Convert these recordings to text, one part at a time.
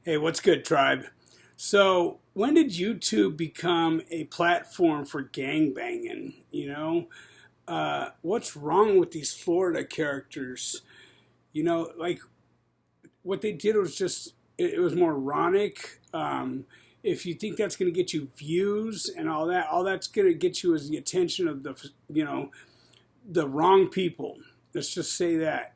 Hey, what's good, tribe? So, when did YouTube become a platform for gangbanging? What's wrong with these Florida characters? Like what they did was just it was moronic. If you think that's going to get you views and all that's going to get you is the attention of the wrong people. Let's just say that.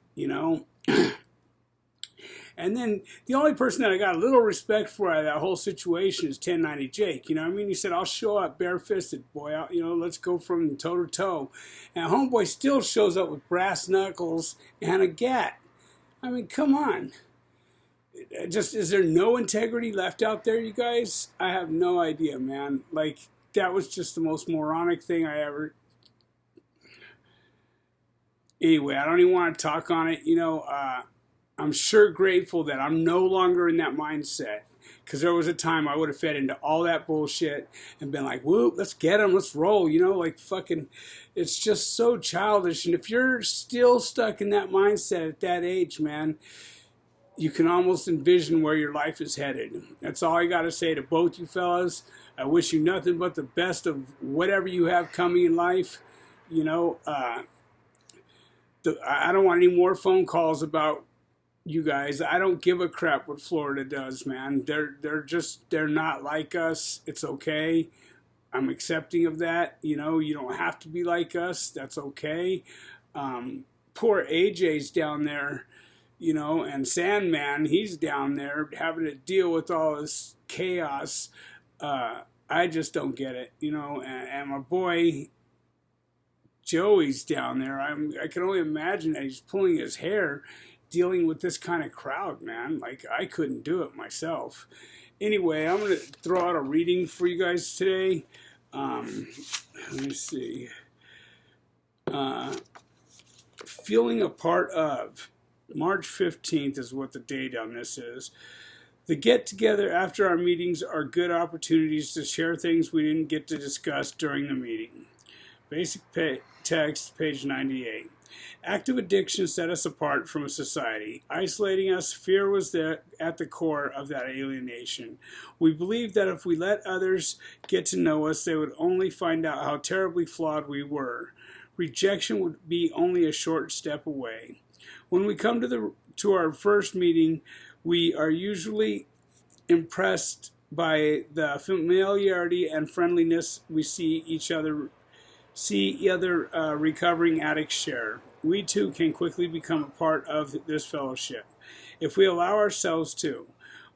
And then the only person that I got a little respect for out of that whole situation is 1090 Jake. You know what I mean? He said, I'll show up barefisted, boy. Let's go from toe to toe. And Homeboy still shows up with brass knuckles and a gat. I mean, come on. Is there no integrity left out there, you guys? I have no idea, man. Like, that was just the most moronic thing I ever. Anyway, I don't even want to talk on it. I'm sure grateful that I'm no longer in that mindset, because there was a time I would have fed into all that bullshit and been like, whoop, let's get him, let's roll, like fucking, it's just so childish. And if you're still stuck in that mindset at that age, man, you can almost envision where your life is headed. That's all I got to say to both you fellas. I wish you nothing but the best of whatever you have coming in life. I don't want any more phone calls about you guys. I don't give a crap what Florida does, man. They're not like us. It's okay. I'm accepting of that. You don't have to be like us. That's okay. Poor AJ's down there, and Sandman, he's down there having to deal with all this chaos. I just don't get it, and my boy Joey's down there. I can only imagine that he's pulling his hair dealing with this kind of crowd, man. Like, I couldn't do it myself. Anyway, I'm going to throw out a reading for you guys today. Let me see. Feeling a part of. March 15th is what the date on this is. The get-together after our meetings are good opportunities to share things we didn't get to discuss during the meeting. Basic text, page 98. Active addiction set us apart from society. Isolating us, fear was at the core of that alienation. We believed that if we let others get to know us, they would only find out how terribly flawed we were. Rejection would be only a short step away. When we come to our first meeting, we are usually impressed by the familiarity and friendliness we see other recovering addicts share. We too can quickly become a part of this fellowship if we allow ourselves to.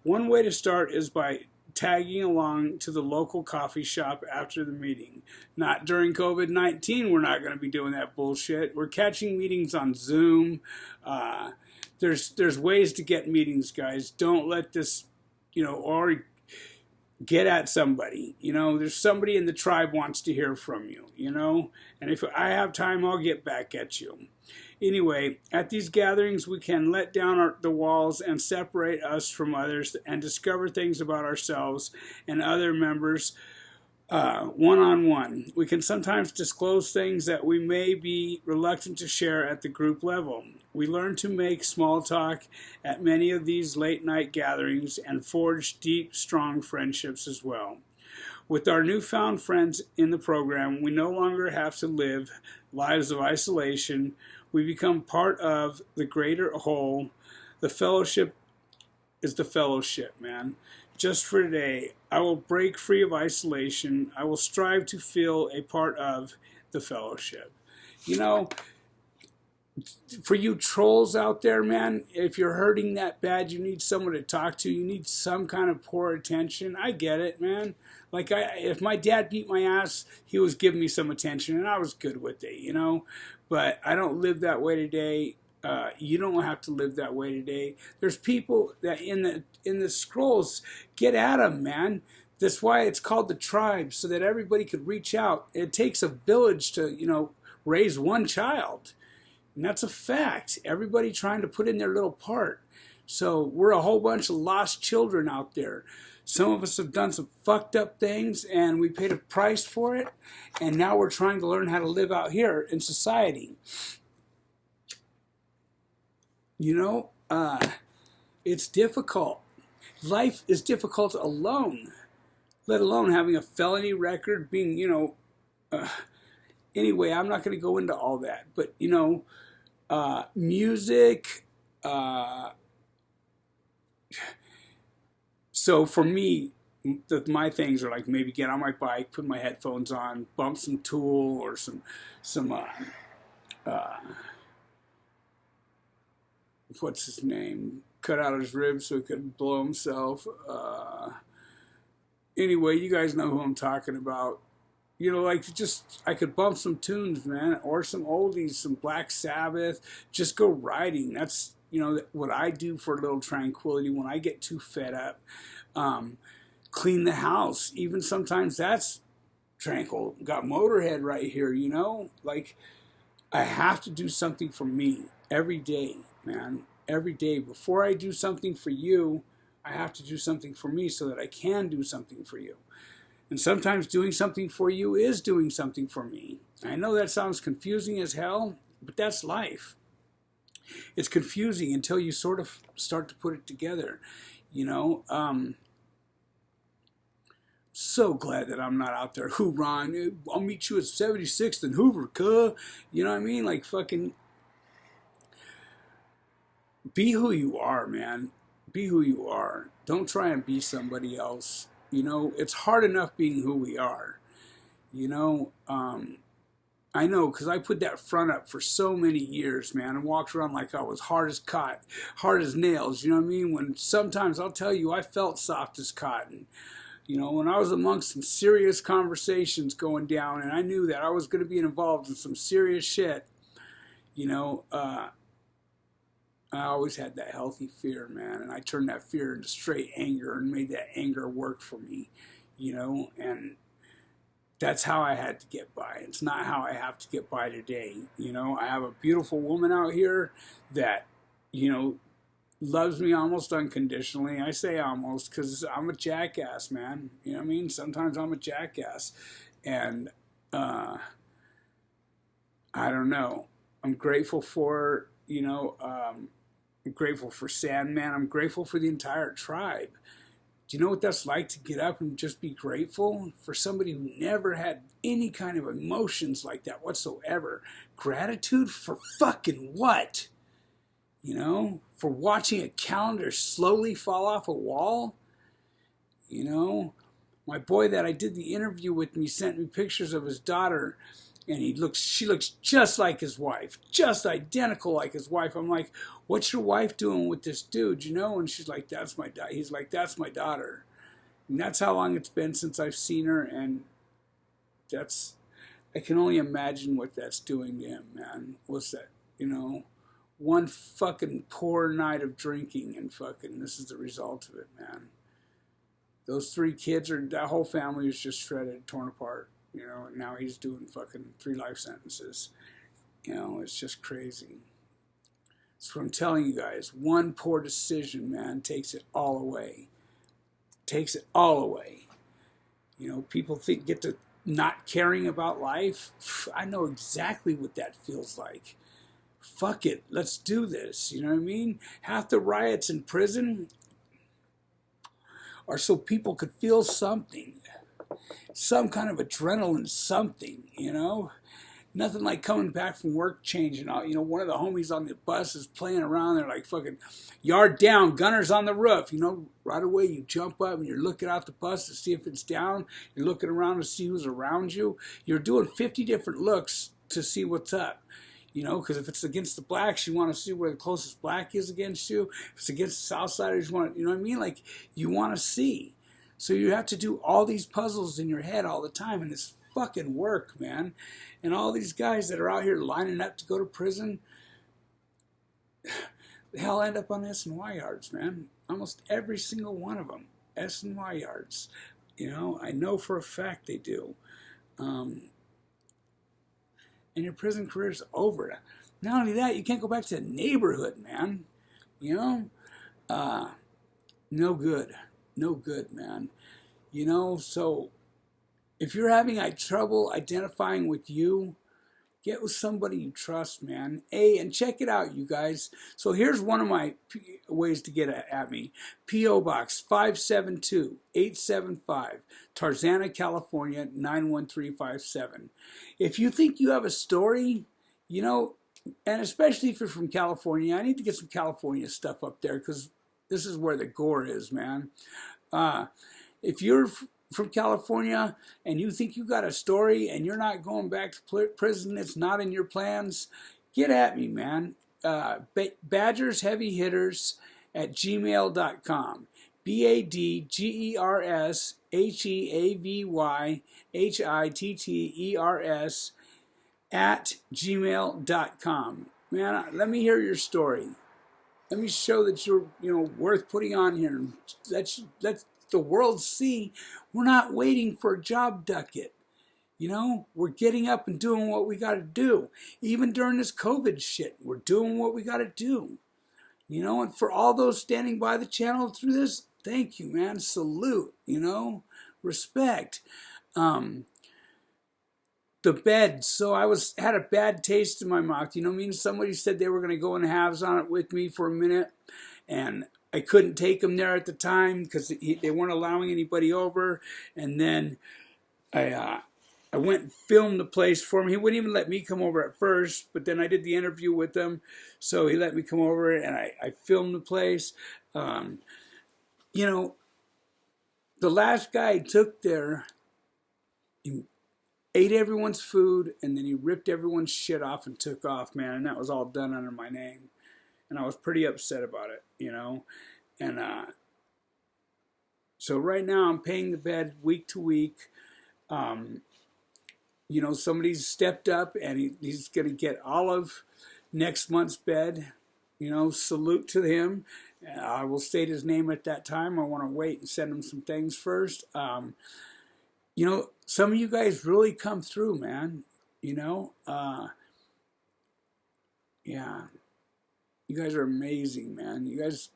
One way to start is by tagging along to the local coffee shop after the meeting. Not during COVID-19, we're not going to be doing that bullshit. We're catching meetings on Zoom. There's ways to get meetings, guys. Don't let this, or get at somebody. There's somebody in the tribe wants to hear from you, and if I have time, I'll get back at you. Anyway, at these gatherings, we can let down the walls and separate us from others and discover things about ourselves and other members one-on-one. We can sometimes disclose things that we may be reluctant to share at the group level. We learn to make small talk at many of these late-night gatherings and forge deep, strong friendships as well. With our newfound friends in the program, we no longer have to live lives of isolation. We become part of the greater whole. The fellowship is the fellowship, man. Just for today, I will break free of isolation. I will strive to feel a part of the fellowship. For you trolls out there, man, if you're hurting that bad, you need someone to talk to. You need some kind of poor attention. I get it, man. Like, if my dad beat my ass, he was giving me some attention, and I was good with it, But I don't live that way today. You don't have to live that way today. There's people that in the scrolls, get at them, man. That's why it's called the tribe, so that everybody could reach out. It takes a village to, raise one child. And that's a fact. Everybody trying to put in their little part. So we're a whole bunch of lost children out there. Some of us have done some fucked up things, and we paid a price for it. And now we're trying to learn how to live out here in society. It's difficult. Life is difficult alone, let alone having a felony record, being, anyway, I'm not going to go into all that, but, music, so for me, my things are like maybe get on my bike, put my headphones on, bump some Tool or some uh, what's his name? Cut out his ribs so he could blow himself. Anyway, you guys know who I'm talking about. Like just I could bump some tunes, man, or some oldies, some Black Sabbath. Just go riding. That's what I do for a little tranquility when I get too fed up. Clean the house. Even sometimes that's tranquil. Got Motorhead right here. Like I have to do something for me every day, man. Every day before I do something for you, I have to do something for me so that I can do something for you. And sometimes doing something for you is doing something for me. I know that sounds confusing as hell, but that's life. It's confusing until you sort of start to put it together. So glad that I'm not out there. Who, Ron? I'll meet you at 76th and Hoover, cuh. You know what I mean? Like fucking be who you are, man. Be who you are. Don't try and be somebody else. It's hard enough being who we are. I know because I put that front up for so many years, man, and walked around like I was hard as nails. You know what I mean? When sometimes I'll tell you I felt soft as cotton. When I was amongst some serious conversations going down, and I knew that I was going to be involved in some serious shit. I always had that healthy fear, man, and I turned that fear into straight anger and made that anger work for me, and that's how I had to get by. It's not how I have to get by today. I have a beautiful woman out here that, loves me almost unconditionally. I say almost because I'm a jackass, man. You know what I mean? Sometimes I'm a jackass, and I don't know. I'm grateful for, I'm grateful for Sandman. I'm grateful for the entire tribe. Do you know what that's like to get up and just be grateful for somebody who never had any kind of emotions like that whatsoever? Gratitude for fucking what? For watching a calendar slowly fall off a wall? My boy that I did the interview with me sent me pictures of his daughter, and she looks just like his wife, just identical like his wife. I'm like, what's your wife doing with this dude, And she's like, he's like, that's my daughter. And that's how long it's been since I've seen her, and I can only imagine what that's doing to him, man. What's that, one fucking poor night of drinking, and fucking this is the result of it, man. Those 3 kids that whole family is just shredded, torn apart. And now he's doing fucking 3 life sentences. It's just crazy. That's what I'm telling you guys. One poor decision, man, takes it all away. Takes it all away. People get to not caring about life. I know exactly what that feels like. Fuck it, let's do this. You know what I mean? Half the riots in prison are so people could feel something. Some kind of adrenaline something, Nothing like coming back from work changing out. One of the homies on the bus is playing around. They're like fucking yard down, gunners on the roof. Right away you jump up and you're looking out the bus to see if it's down. You're looking around to see who's around you. You're doing 50 different looks to see what's up. Because if it's against the blacks, you want to see where the closest black is against you. If it's against the Southsiders, you want, you know what I mean? Like, you want to see. So you have to do all these puzzles in your head all the time, and it's fucking work, man. And all these guys that are out here lining up to go to prison, they all end up on S&Y yards, man. Almost every single one of them, S&Y yards. I know for a fact they do. And your prison career is over. Not only that, you can't go back to the neighborhood, man. No good. No good, man. So if you're having trouble identifying with you, Get with somebody you trust, man. Hey, and check it out, you guys. So here's one of my ways to get at me. P.O. Box 572-875, Tarzana, California, 91357. If you think you have a story, you know, and especially if you're from California, I need to get some California stuff up there because this is where the gore is, man. If you're from California and you think you got a story and you're not going back to prison, it's not in your plans, get at me, man. BadgersHeavyHitters@gmail.com. BADGERSHEAVYHITTERS@gmail.com. Man, let me hear your story. Let me show that you're, worth putting on here. Let's the world see we're not waiting for a job ducket. We're getting up and doing what we got to do. Even during this COVID shit, we're doing what we got to do. And for all those standing by the channel through this, thank you, man. Salute, respect. The bed. So I had a bad taste in my mouth. Somebody said they were going to go in halves on it with me for a minute, and I couldn't take them there at the time because they weren't allowing anybody over. And then I went and filmed the place for him. He wouldn't even let me come over at first, but then I did the interview with him, so he let me come over and I filmed the place. The last guy I took there, he ate everyone's food, and then he ripped everyone's shit off and took off, man. And that was all done under my name. And I was pretty upset about it, And so right now I'm paying the bed week to week. Somebody's stepped up, and he's going to get all of next month's bed. Salute to him. I will state his name at that time. I want to wait and send him some things first. Some of you guys really come through, man. Yeah. You guys are amazing, man. You guys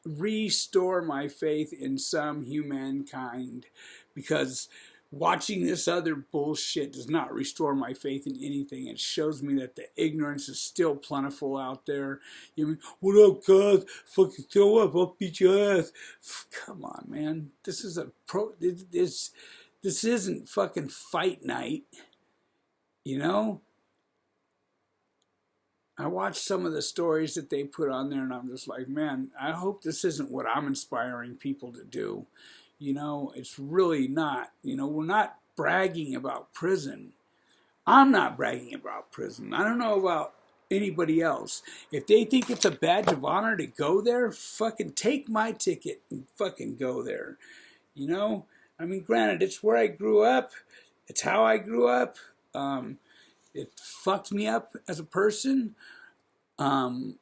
restore my faith in some humankind, because watching this other bullshit does not restore my faith in anything. It shows me that the ignorance is still plentiful out there. What up, cuz? Fucking show up, I'll beat your ass. Come on, man. This is this isn't fucking fight night. I watched some of the stories that they put on there, and I'm just like, man, I hope this isn't what I'm inspiring people to do. It's really not. We're not bragging about prison. I'm not bragging about prison. I don't know about anybody else. If they think it's a badge of honor to go there, fucking take my ticket and fucking go there. Granted, it's where I grew up. It's how I grew up. It fucked me up as a person. I'm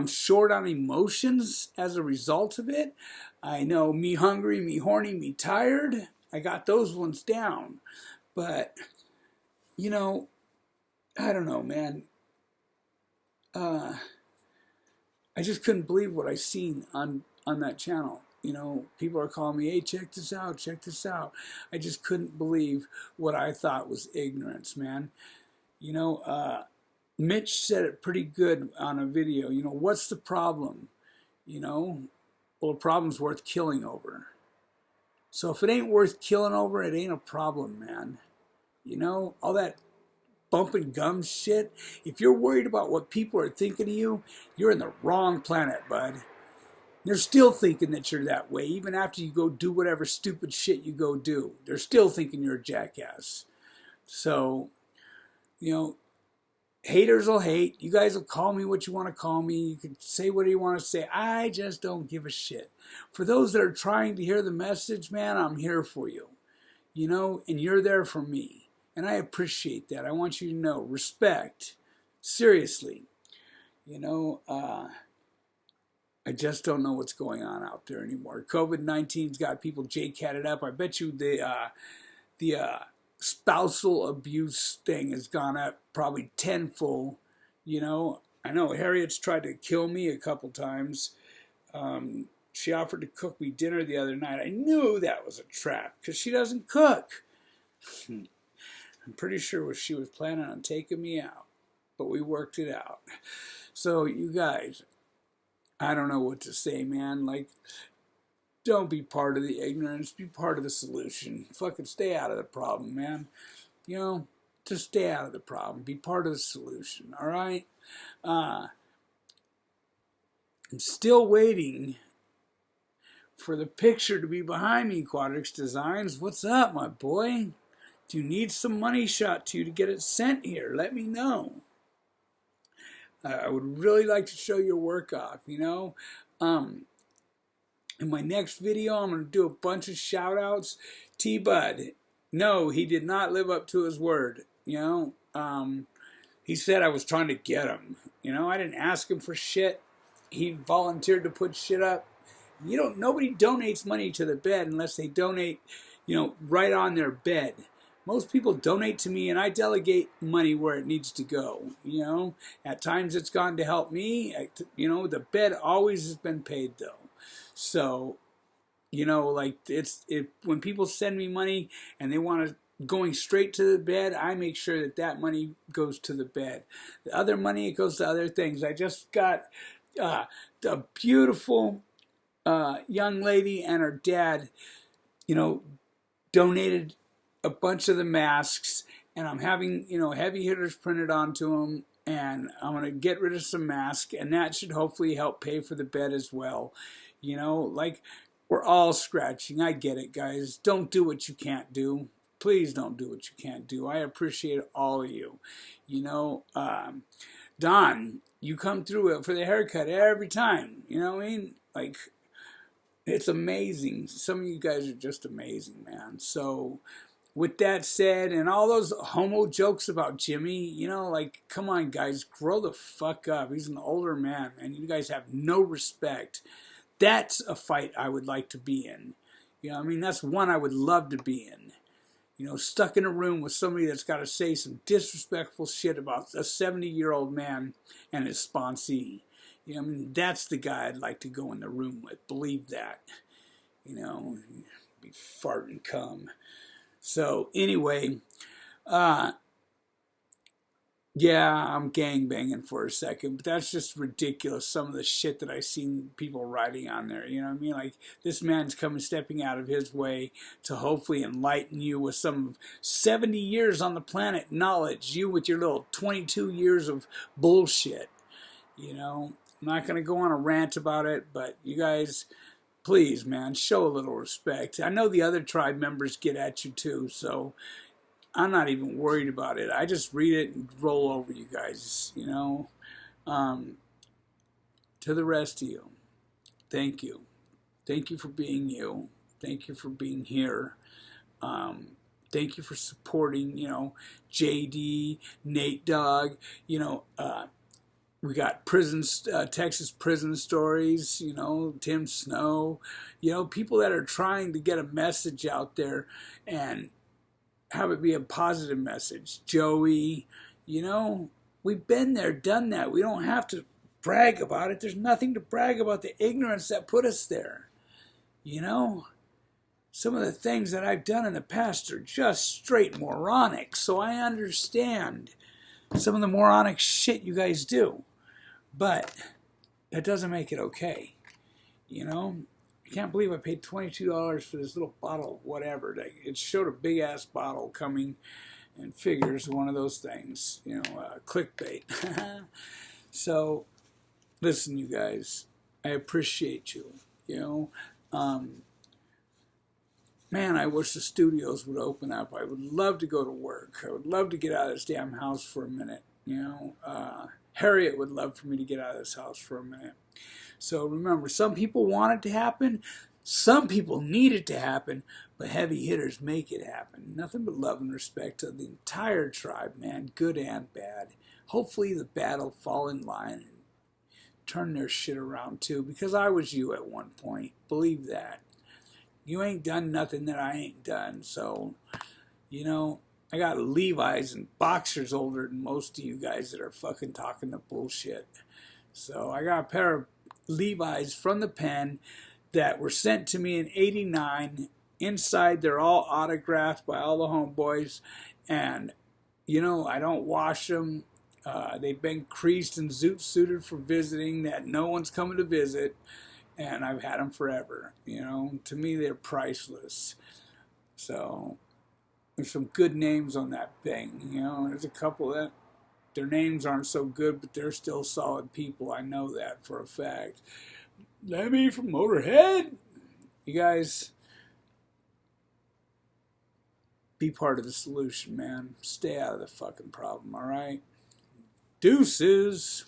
short on emotions as a result of it. I know me hungry, me horny, me tired. I got those ones down. But, I don't know, man. I just couldn't believe what I seen on that channel. People are calling me, hey, check this out, check this out. I just couldn't believe what I thought was ignorance, man. Mitch said it pretty good on a video. What's the problem? Well, the problem's worth killing over. So if it ain't worth killing over, it ain't a problem, man. All that bumping gums shit. If you're worried about what people are thinking of you, you're in the wrong planet, bud. They're still thinking that you're that way, even after you go do whatever stupid shit you go do. They're still thinking you're a jackass. So, haters will hate. You guys will call me what you want to call me. You can say what you want to say. I just don't give a shit. For those that are trying to hear the message, man, I'm here for you. And you're there for me. And I appreciate that. I want you to know. Respect. Seriously. I just don't know what's going on out there anymore. COVID-19's got people J-catted up. I bet you the spousal abuse thing has gone up probably tenfold. I know Harriet's tried to kill me a couple times. She offered to cook me dinner the other night. I knew that was a trap because she doesn't cook. I'm pretty sure she was planning on taking me out, but we worked it out. So you guys, I don't know what to say, man. Like, don't be part of the ignorance. Be part of the solution. Fucking stay out of the problem, man. You know, just stay out of the problem. Be part of the solution, all right? I'm still waiting for the picture to be behind me, Quadrix Designs. What's up, my boy? Do you need some money shot to you to get it sent here? Let me know. I would really like to show your work off, you know. In my next video, I'm going to do a bunch of shout-outs. T-Bud, no, he did not live up to his word, you know. He said I was trying to get him. You know, I didn't ask him for shit. He volunteered to put shit up. Nobody donates money to the bed unless they donate, you know, right on their bed. Most people donate to me and I delegate money where it needs to go, you know. At times it's gone to help me. You know, the bed always has been paid though. So, you know, like when people send me money and they want to going straight to the bed, I make sure that that money goes to the bed. The other money, it goes to other things. I just got a beautiful young lady and her dad, you know, donated a bunch of the masks, and I'm having, you know, heavy hitters printed onto them, and I'm going to get rid of some masks, and that should hopefully help pay for the bed as well. You know, like, we're all scratching. I get it, guys. Don't do what you can't do. Please don't do what you can't do. I appreciate all of you. You know, Don, you come through for the haircut every time. You know what I mean? Like, it's amazing. Some of you guys are just amazing, man. So, with that said, and all those homo jokes about Jimmy, you know, like, come on, guys, grow the fuck up. He's an older man, and you guys have no respect. That's a fight I would like to be in. You know, I mean, that's one I would love to be in. You know, stuck in a room with somebody that's got to say some disrespectful shit about a 70-year-old man and his sponsee. You know, I mean, that's the guy I'd like to go in the room with. Believe that. You know, be farting cum. So, anyway, yeah, I'm gangbanging for a second, but that's just ridiculous, some of the shit that I've seen people writing on there, you know what I mean? Like, this man's stepping out of his way to hopefully enlighten you with some 70 years on the planet knowledge, you with your little 22 years of bullshit, you know? I'm not going to go on a rant about it, but you guys, please, man, show a little respect. I know the other tribe members get at you too, so I'm not even worried about it. I just read it and roll over you guys, you know. To the rest of you, thank you. Thank you for being you. Thank you for being here. Thank you for supporting, you know, JD, Nate Dogg, you know, we got Texas prison stories, you know, Tim Snow, you know, people that are trying to get a message out there and have it be a positive message. Joey, you know, we've been there, done that. We don't have to brag about it. There's nothing to brag about, the ignorance that put us there. You know, some of the things that I've done in the past are just straight moronic. So I understand some of the moronic shit you guys do. But that doesn't make it okay. You know? I can't believe I paid $22 for this little bottle of whatever. It showed a big-ass bottle coming, and figures one of those things. You know, clickbait. So, listen, you guys. I appreciate you. You know? Man, I wish the studios would open up. I would love to go to work. I would love to get out of this damn house for a minute. You know? Harriet would love for me to get out of this house for a minute. So remember, some people want it to happen, some people need it to happen, but heavy hitters make it happen. Nothing but love and respect to the entire tribe, man, good and bad. Hopefully the bad will fall in line and turn their shit around too, because I was you at one point. Believe that. You ain't done nothing that I ain't done, so, you know, I got Levi's and boxers older than most of you guys that are fucking talking the bullshit. So I got a pair of Levi's from the pen that were sent to me in '89 Inside, they're all autographed by all the homeboys, and I don't wash them. They've been creased and zoot suited for visiting that no one's coming to visit, and I've had them forever. To me, they're priceless. So there's some good names on that thing. There's a couple that their names aren't so good, but they're still solid people. I know that for a fact. Lemmy from Motorhead. You guys, be part of the solution, man. Stay out of the fucking problem, all right? Deuces.